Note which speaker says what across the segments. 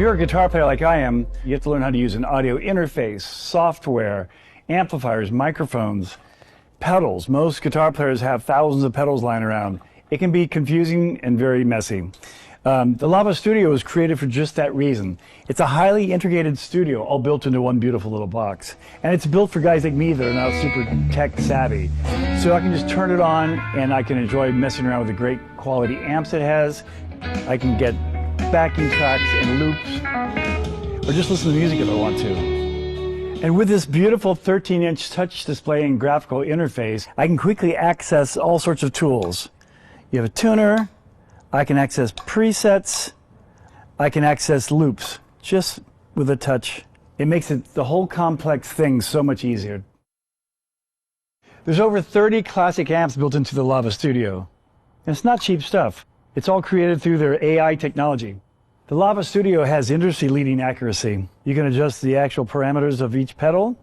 Speaker 1: you're a guitar player like I am, you have to learn how to use an audio interface, software, amplifiers, microphones, pedals. Most guitar players have thousands of pedals lying around. It can be confusing and very messy. The Lava Studio was created for just that reason. It's a highly integrated studio, all built into one beautiful little box. And it's built for guys like me that are not super tech savvy. So I can just turn it on and I can enjoy messing around with the great quality amps it has. I can get backing tracks and loops, or just listen to music if I want to. And with this beautiful 13-inch touch display and graphical interface, I can quickly access all sorts of tools. You have a tuner, I can access presets, I can access loops, just with a touch. It makes the whole complex thing so much easier. There's over 30 classic amps built into the Lava Studio. And it's not cheap stuff. It's all created through their AI technology. The Lava Studio has industry-leading accuracy. You can adjust the actual parameters of each pedal.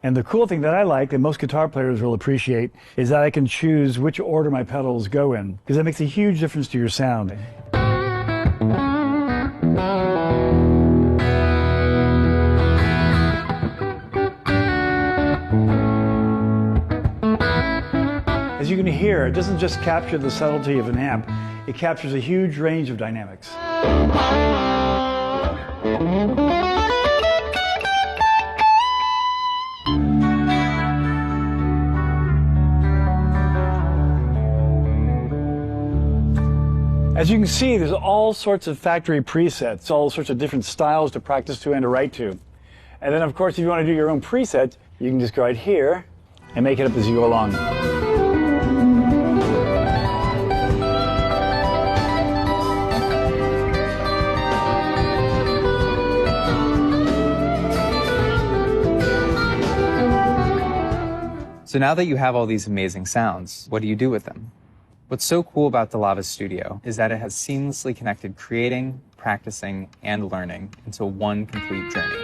Speaker 1: And the cool thing that I like, that most guitar players will appreciate, is that I can choose which order my pedals go in, because that makes a huge difference to your sound. As you can hear, it doesn't just capture the subtlety of an amp, it captures a huge range of dynamics. As you can see, there's all sorts of factory presets, all sorts of different styles to practice to and to write to. And then, of course, if you want to do your own preset, you can just go right here and make it up as you go along.
Speaker 2: So now that you have all these amazing sounds, what do you do with them? What's so cool about the Lava Studio is that it has seamlessly connected creating, practicing, and learning into one complete journey.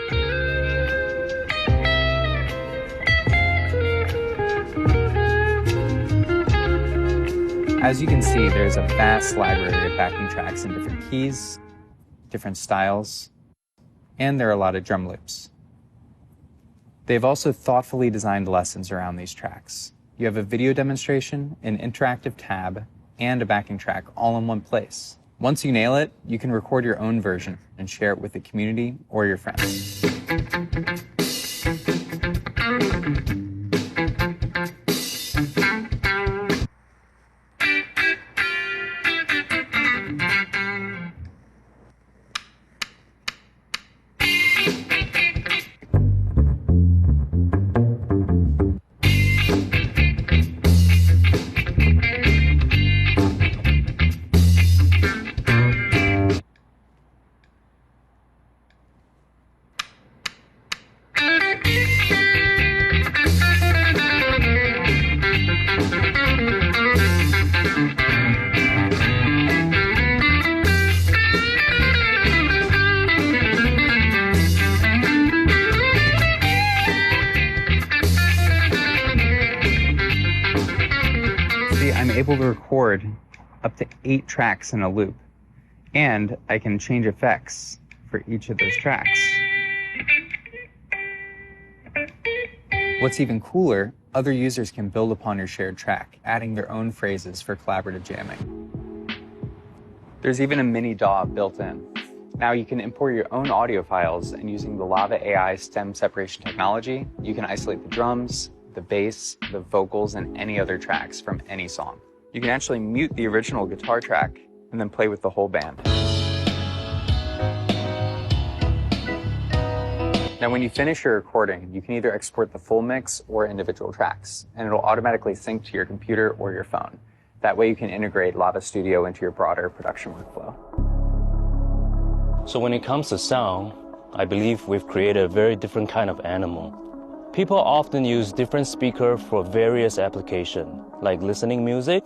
Speaker 2: As you can see, there's a vast library of backing tracks in different keys, different styles, and there are a lot of drum loops. They've also thoughtfully designed lessons around these tracks. You have a video demonstration, an interactive tab, and a backing track all in one place. Once you nail it, you can record your own version and share it with the community or your friends. I'm able to record up to 8 tracks in a loop, and I can change effects for each of those tracks. What's even cooler, other users can build upon your shared track, adding their own phrases for collaborative jamming. There's even a mini DAW built in. Now you can import your own audio files, and using the Lava AI stem separation technology, you can isolate the drums, the bass, the vocals, and any other tracks from any song. You can actually mute the original guitar track and then play with the whole band. Now when you finish your recording, you can either export the full mix or individual tracks, and it'll automatically sync to your computer or your phone. That way you can integrate Lava Studio into your broader production workflow.
Speaker 3: So when it comes to sound, I believe we've created a very different kind of animal. People often use different speakers for various applications, like listening music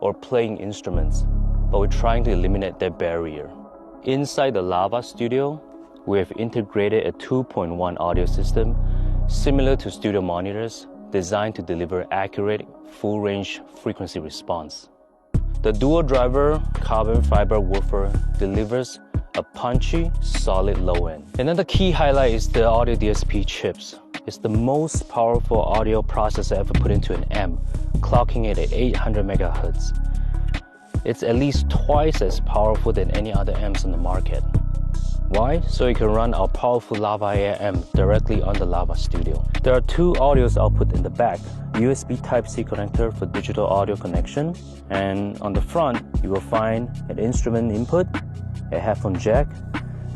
Speaker 3: or playing instruments, but we're trying to eliminate that barrier. Inside the Lava Studio, we have integrated a 2.1 audio system similar to studio monitors, designed to deliver accurate, full-range frequency response. The dual driver carbon fiber woofer delivers a punchy, solid low end. Another key highlight is the audio DSP chips. It's the most powerful audio processor ever put into an amp, clocking it at 800 megahertz. It's at least twice as powerful than any other amps on the market. Why? So you can run our powerful Lava Air amp directly on the Lava Studio. There are two audios output in the back, USB Type-C connector for digital audio connection, and on the front you will find an instrument input, a headphone jack,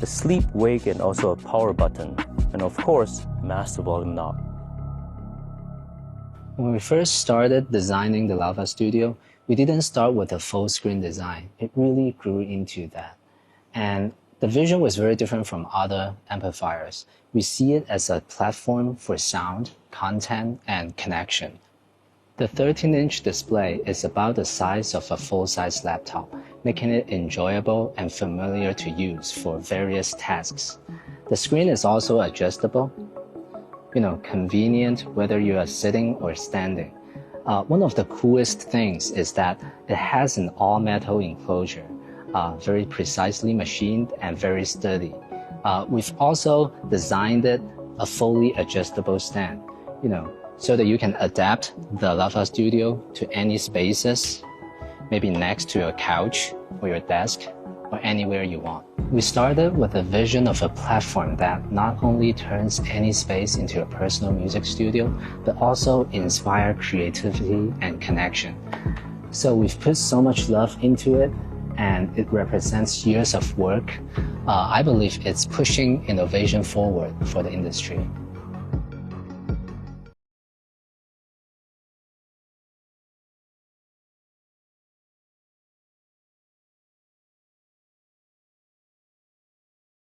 Speaker 3: a sleep, wake, and also a power button, and of course, master volume knob.
Speaker 4: When we first started designing the Lava Studio, we didn't start with a full screen design. It really grew into that. And the vision was very different from other amplifiers. We see it as a platform for sound, content, and connection. The 13-inch display is about the size of a full-size laptop, making it enjoyable and familiar to use for various tasks. The screen is also adjustable, convenient whether you are sitting or standing. One of the coolest things is that it has an all-metal enclosure, very precisely machined and very sturdy. We've also designed it a fully adjustable stand, so that you can adapt the Lava Studio to any spaces, maybe next to your couch or your desk or anywhere you want. We started with a vision of a platform that not only turns any space into a personal music studio, but also inspire creativity and connection. So we've put so much love into it, and it represents years of work. I believe it's pushing innovation forward for the industry.